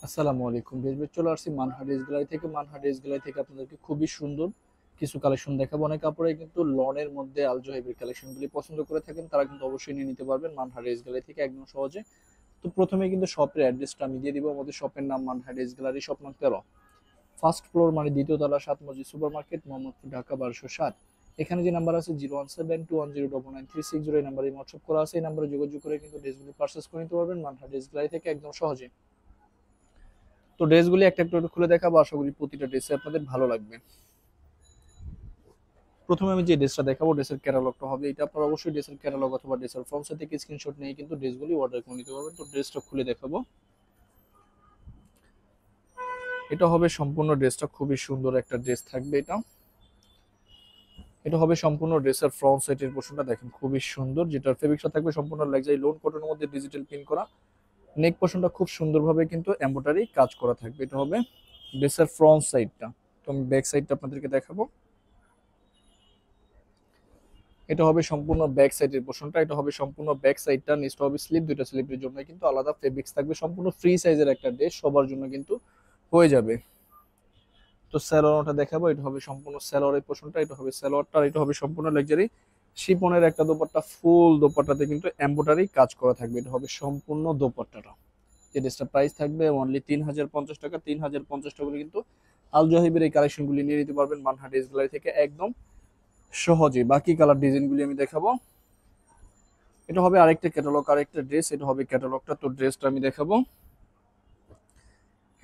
আসসালামু আলাইকুম। ড্রেস চলে আসছি মানহা ড্রেস গ্যালারি থেকে। মানহা ড্রেস গ্যালারি থেকে আপনাদেরকে খুবই সুন্দর কিছু কালেকশন দেখাবো। অনেক কাপড়ে কিন্তু লনের মধ্যে আলজো হেভির কালেকশনগুলি পছন্দ করে থাকেন, তারা কিন্তু অবশ্যই নিয়ে নিতে পারবেন মানহা ড্রেস গ্যালারি থেকে একদম সহজে। তো প্রথমে কিন্তু শপের অ্যাড্রেসটা আমি দিয়ে দিব। আমাদের শপের নাম মানহা ড্রেস গ্যালারি, শপ নং 13, ফার্স্ট ফ্লোর মানে দ্বিতীয় তলা, 7 মসজিদ সুপার মার্কেট, মোহাম্মদপুর, ঢাকা 1207। এখানে যে নাম্বার আছে 01721099360, এই নাম্বারে হোয়াটসঅ্যাপ করা আছে। এই নাম্বারে যোগাযোগ করে কিন্তু ড্রেসগুলি পারচেস করে নিতে পারবেন মানহা ড্রেস গ্যালারি থেকে একদম সহজে। তো ড্রেসগুলি একটা একটা করে খুলে দেখাবো, আশা করি প্রতিটা ড্রেসে আপনাদের ভালো লাগবে। প্রথমে আমি যে ড্রেসটা দেখাবো, ড্রেসের ক্যাটালগটা হবে এটা। আপনারা অবশ্যই ড্রেসের ক্যাটালগ অথবা ড্রেসের ফর্ম থেকে স্ক্রিনশট নিয়ে কিন্তু ড্রেসগুলি অর্ডার করে নিতে পারবেন। তো ড্রেসটা খুলে দেখাবো। এটা হবে সম্পূর্ণ ড্রেসটা, খুবই সুন্দর একটা ড্রেস থাকবে এটা। এটা হবে সম্পূর্ণ ড্রেসের ফ্রন্ট সাইডের পোর্শনটা, দেখেন খুবই সুন্দর, যেটার ফেব্রিকটা থাকবে সম্পূর্ণ লাক্সারি লোন কটনের মধ্যে ডিজিটাল প্রিন্ট করা। নেক পোর্শনটা খুব সুন্দরভাবে কিন্তু এমব্রয়ডারি কাজ করা থাকবে। এটা হবে ড্রেসের ফ্রন্ট সাইডটা। তো আমি ব্যাক সাইডটা আপনাদেরকে দেখাবো। এটা হবে সম্পূর্ণ ব্যাক সাইডের পোর্শনটা। এটা হবে সম্পূর্ণ ব্যাক সাইডটা। নিচটা হবে স্লিপ, দুইটা স্লিপের জন্য কিন্তু আলাদা ফেব্রিক্স থাকবে। সম্পূর্ণ ফ্রি সাইজের একটা ড্রেস, সবার জন্য কিন্তু হয়ে যাবে। তো স্যালোয়ারটা দেখাবো। এটা হবে সম্পূর্ণ স্যালোয়ারের পোর্শনটা। এটা হবে স্যালোয়ারটা, আর এটা হবে সম্পূর্ণ লাক্সারি শিপনের একটা দোপাট্টা। ফুল দোপাট্টাতে কিন্তু এমব্রয়ডারি কাজ করা থাকবে। এটা হবে সম্পূর্ণ দোপাট্টাটা। এই ড্রেসটা প্রাইস থাকবে অনলি 3050 টাকা। 3050 টাকা করে কিন্তু আল জহিবের এই কালেকশনগুলি নিয়ে নিতে পারবেন মানহা ড্রেস গ্যালারি থেকে একদম সহজে। বাকি কালার ডিজাইনগুলি আমি দেখাবো। এটা হবে আরেকটা ক্যাটালগ, আরেকটা ড্রেস। এটা হবে ক্যাটালগটা। তো ড্রেসটা আমি দেখাবো।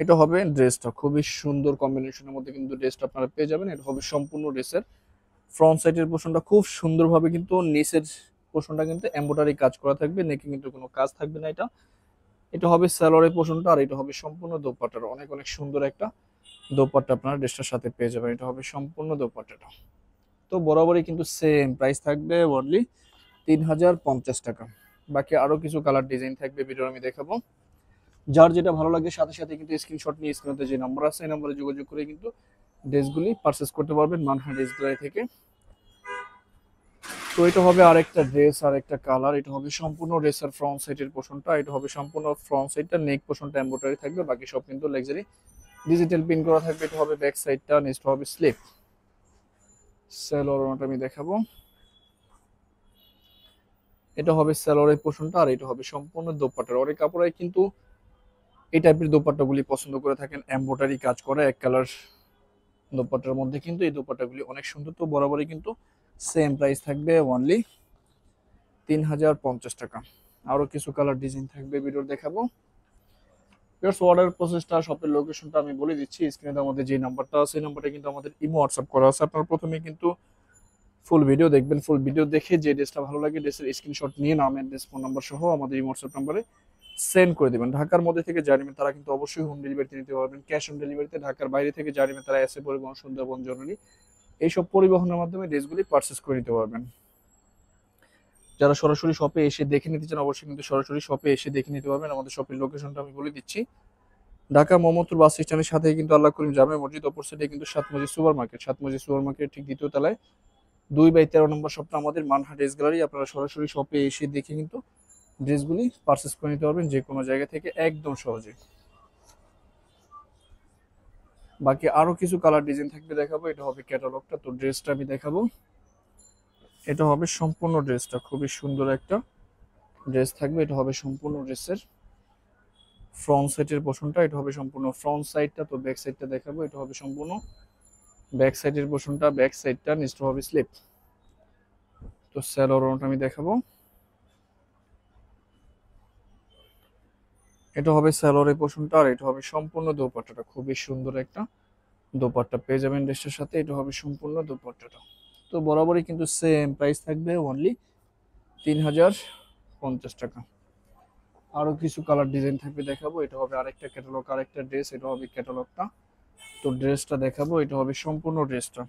এটা হবে ড্রেসটা, খুবই সুন্দর কম্বিনেশনের মধ্যে কিন্তু ড্রেসটা আপনারা পেয়ে যাবেন। এটা হবে সম্পূর্ণ ড্রেসের ফ্রন্ট সাইডের পোর্শনটা খুব সুন্দরভাবে কিন্তু নিচের পোর্শনটা কিন্তু এমব্রয়ডারি কাজ করা থাকবে, নেকে কিন্তু কোনো কাজ থাকবে না। এটা এটা হবে সালোয়ারের পোর্শনটা, আর এটা হবে সম্পূর্ণ দোপাট্টার। অনেক অনেক সুন্দর একটা দোপাট্টা আপনারা ড্রেসটার সাথে পেয়ে যাবেন। এটা হবে সম্পূর্ণ দোপাট্টাটা। তো বরাবরই কিন্তু সেম প্রাইস থাকবে অনলি 3050 টাকা। বাকি আরো কিছু কালার ডিজাইন থাকবে, ভিডিও আমি দেখাবো। যার যেটা ভালো লাগে সাথে সাথে কিন্তু স্ক্রিনশট নিয়ে স্ক্রিনে যে নাম্বার আছে এই নাম্বারে যোগাযোগ করে কিন্তু ড্রেসগুলি পারচেস করতে পারবেন মানহা ড্রেস গ্যালারি থেকে। তো এটা হবে আরেকটা ড্রেস, আরেকটা কালার। এটা হবে সম্পূর্ণ ড্রেসের ফ্রন্ট সাইডের পোর্শনটা। এটা হবে সম্পূর্ণ ফ্রন্ট সাইডটা, নেক পোর্শনটা এমব্রয়ডারি থাকবে, বাকি সব কিন্তু লাক্সারি ডিজিটাল প্রিন্ট করা থাকবে। এটা হবে ব্যাক সাইডটা, নেক্সট হবে স্লিপ। স্যালোয়ারটা আমি দেখাবো। এটা হবে স্যালোয়ারের পোর্শনটা, আর এটা হবে সম্পূর্ণ দোপাট্টার। অনেক কাপড়ে কিন্তু এই টাইপের দোপাট্টাগুলি পছন্দ করে থাকেন, এমব্রয়ডারি কাজ করা এক কালার দোপাট্টার মধ্যে কিন্তু এই দোপাট্টাগুলি অনেক সুন্দর। তো বরাবরই কিন্তু সেম প্রাইস থাকবে অনলি 3050 টাকা। আরো কিছু কালার ডিজাইন থাকবে, ভিডিও দেখাবো। অর্ডার প্রসেসটা, শপের লোকেশনটা আমি বলে দিচ্ছি। স্ক্রিনে আমাদের যে নাম্বারটা আছে, এই নাম্বারটা কিন্তু আমাদের ইমো হোয়াটসঅ্যাপ করা আছে। আপনারা প্রথমে কিন্তু ফুল ভিডিও দেখবেন। ফুল ভিডিও দেখে যে ড্রেসটা ভালো লাগে ড্রেসের স্ক্রিনশট নিয়ে নাম, অ্যাড্রেস, ফোন নাম্বার সহ আমাদের ইমো হোয়াটসঅ্যাপ নাম্বারে সেন্ড করে দেবেন। ঢাকার মধ্যে থেকে যারা নেবেন তারা কিন্তু অবশ্যই হোম ডেলিভারিতে নিতে পারবেন, ক্যাশ অন ডেলিভারিতে। ঢাকার বাইরে থেকে যারা নেবেন তারা এসে পরিবহন, সুন্দরবন, জরুরি এইসব পরিবহনের মাধ্যমে ড্রেসগুলি পারচেস করে নিতে পারবেন। যারা সরাসরি শপে এসে দেখে নিতে চান অবশ্যই কিন্তু সরাসরি শপে এসে দেখে নিতে পারবেন। আমাদের শপের লোকেশনটা আমি বলে দিচ্ছি। ঢাকা মোহাম্মদপুর বাস স্ট্যান্ডের সাথে কিন্তু আল্লাহ করিম জামে মসজিদ, অপর সাইডে কিন্তু 7 মসজিদ সুপার মার্কেট। 7 মসজিদ সুপার মার্কেট ঠিক দ্বিতীয় তলায় 2/13 নম্বর শপটা আমাদের মানহা ড্রেস গ্যালারি। আপনারা সরাসরি শপে এসে দেখে কিন্তু ড্রেসগুলি পারচেস করে নিতে পারবেন যে কোনো জায়গা থেকে একদম সহজে। বাকি আরো কিছু কালার ডিজাইন থাকবে, দেখাবো। এটা হবে ক্যাটালগটা। তো ড্রেসটা আমি দেখাবো। এটা হবে সম্পূর্ণ ড্রেসটা, খুবই সুন্দর একটা ড্রেস থাকবে। এটা হবে সম্পূর্ণ ড্রেসের ফ্রন্ট সাইডের পোর্শনটা। এটা হবে সম্পূর্ণ ফ্রন্ট সাইডটা। তো ব্যাক সাইডটা দেখাবো। এটা হবে সম্পূর্ণ ব্যাক সাইডের পোর্শনটা, ব্যাক সাইডটা, নিচটা হবে স্লিপ। তো স্যালোয়ারটা আমি দেখাবো। এটা হবে স্যালোয়ারের পোর্শনটা, আর এটা হবে সম্পূর্ণ দোপাট্টাটা। খুবই সুন্দর একটা দোপাট্টা পেয়ে যাবেন ড্রেসটার সাথে। এটা হবে সম্পূর্ণ দোপাট্টাটা। তো বরাবরই কিন্তু সেম প্রাইস থাকবে অনলি 3050 টাকা। আরো কিছু কালার ডিজাইন থাকবে, দেখাবো। এটা হবে আরেকটা ক্যাটালগ, আরেকটা ড্রেস। এটা হবে ক্যাটালগটা। তো ড্রেসটা দেখাবো। এটা হবে সম্পূর্ণ ড্রেসটা,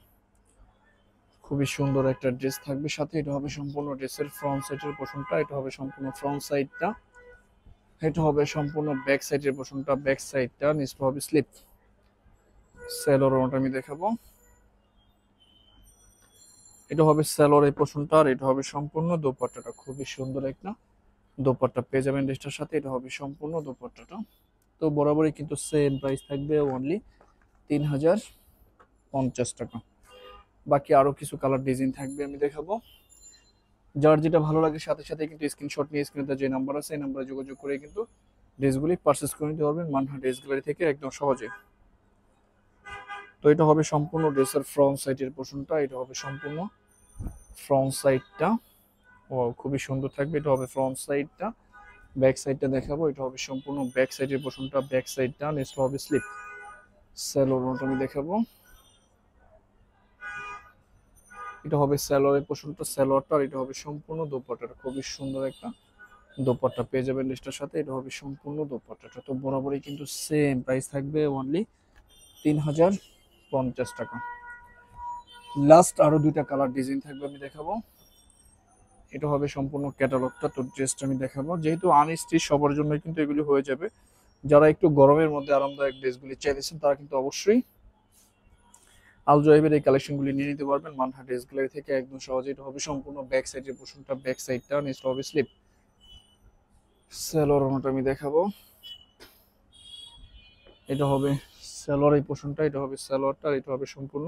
খুবই সুন্দর একটা ড্রেস থাকবে সাথে। এটা হবে সম্পূর্ণ ড্রেসের ফ্রন্ট সাইডের পোর্শনটা। এটা হবে সম্পূর্ণ ফ্রন্ট সাইডটা। এটা হবে সম্পূর্ণ ব্যাক সাইডের পোর্শনটা, ব্যাক সাইডটা, নিচটা হবে স্লিপ। স্যালোয়ারটা আমি দেখাবো। এটা হবে স্যালোয়ারের পোর্শনটা, আর এটা হবে সম্পূর্ণ দোপাট্টাটা। খুবই সুন্দর একটা দোপাট্টা পেয়ে যাবেন ড্রেসটার সাথে। এটা হবে সম্পূর্ণ দোপাট্টাটা। তো বরাবরই কিন্তু সেম প্রাইস থাকবে অনলি 3050 টাকা। বাকি আরো কিছু কালার ডিজাইন থাকবে, আমি দেখাবো। যার যেটা ভালো লাগে সাথে সাথে কিন্তু স্ক্রিনশট নিয়ে স্ক্রিনে যে নাম্বার আছে এই নাম্বারে যোগাযোগ করে কিন্তু ড্রেসগুলি পারচেস করে নিতে পারবেন মানহা ড্রেস গ্যালারি থেকে একদম সহজে। তো এটা হবে সম্পূর্ণ ড্রেসের ফ্রন্ট সাইডের পোর্শনটা, এটা হবে সম্পূর্ণ ফ্রন্ট সাইডটা। ও খুবই সুন্দর থাকবে, এটা হবে ফ্রন্ট সাইডটা। ব্যাক সাইডটা দেখাবো, এটা হবে সম্পূর্ণ ব্যাক সাইডের পোর্শনটা, ব্যাক সাইডটা। নেক্সট হবে স্লিপ স্যালোয়ারটা আমি দেখাবো, এটা হবে স্যালোয়ারের পোর্শনটা, স্যালোয়ারটা। আর এটা হবে সম্পূর্ণ দোপাট্টাটা, খুবই সুন্দর একটা দোপাট্টা পেয়ে যাবেন লিস্টের সাথে। এটা হবে সম্পূর্ণ দোপাট্টাটা। তো বরাবরই কিন্তু সেম প্রাইস থাকবে অনলি 3050 টাকা। লাস্ট আরো দুইটা কালার ডিজাইন থাকবে, আমি দেখাবো। এটা হবে সম্পূর্ণ ক্যাটালগটা। তো ড্রেসটা আমি দেখাবো, যেহেতু আনস্টিচ সবার জন্য কিন্তু এগুলি হয়ে যাবে। যারা একটু গরমের মধ্যে আরামদায়ক ড্রেসগুলি চাইছেন তারা কিন্তু অবশ্যই আল জয়েবের এই কালেকশনগুলি নিয়ে নিতে পারবেন মানহা ড্রেস গ্যালারি থেকে একদম সহজে। এটা হবে সম্পূর্ণ ব্যাক সাইডের পোর্শনটা, ব্যাক সাইডটা। নেক্সট হবে স্লিপ স্যালোয়ারটা আমি দেখাবো, এটা হবে স্যালোয়ার এই পোর্শনটা, এটা হবে স্যালোয়ারটা। আর এটা হবে সম্পূর্ণ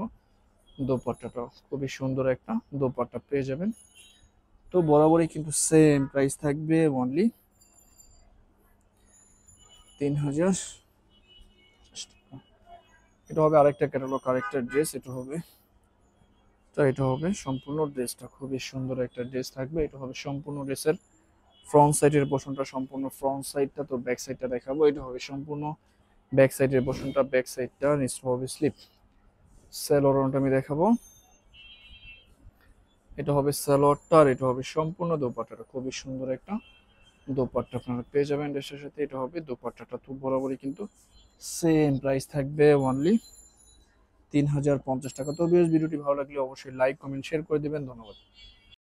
দোপাট্টাটা, খুবই সুন্দর একটা দোপাট্টা পেয়ে যাবেন। তো বরাবরই কিন্তু সেম প্রাইস থাকবে অনলি 3000। এটা হবে আরেকটা ক্যাটালগ, আরেকটা ড্রেস। এটা হবে, তো এটা হবে সম্পূর্ণ ড্রেসটা, খুবই সুন্দর একটা ড্রেস থাকবে। এটা হবে সম্পূর্ণ ড্রেসের ফ্রন্ট সাইডের পোর্শনটা, সম্পূর্ণ ফ্রন্ট সাইডটা। তো ব্যাক সাইডটা দেখাবো, এটা হবে সম্পূর্ণ ব্যাক সাইডের পোর্শনটা, ব্যাক সাইডটা। নেক্সট হবে স্লিপ স্যালোয়ারটা আমি দেখাবো, এটা হবে স্যালোয়ারটা। আর এটা হবে সম্পূর্ণ দোপাট্টাটা, খুবই সুন্দর একটা দোপাট্টা আপনারা পেয়ে যাবেন ড্রেসের সাথে। এটা হবে দোপাট্টাটা। তো বরাবরই কিন্তু সেম প্রাইস থাকবে অনলি 3050 টাকা। তো ভিডিওটি ভালো লাগলে অবশ্যই লাইক কমেন্ট শেয়ার করে দিবেন। ধন্যবাদ।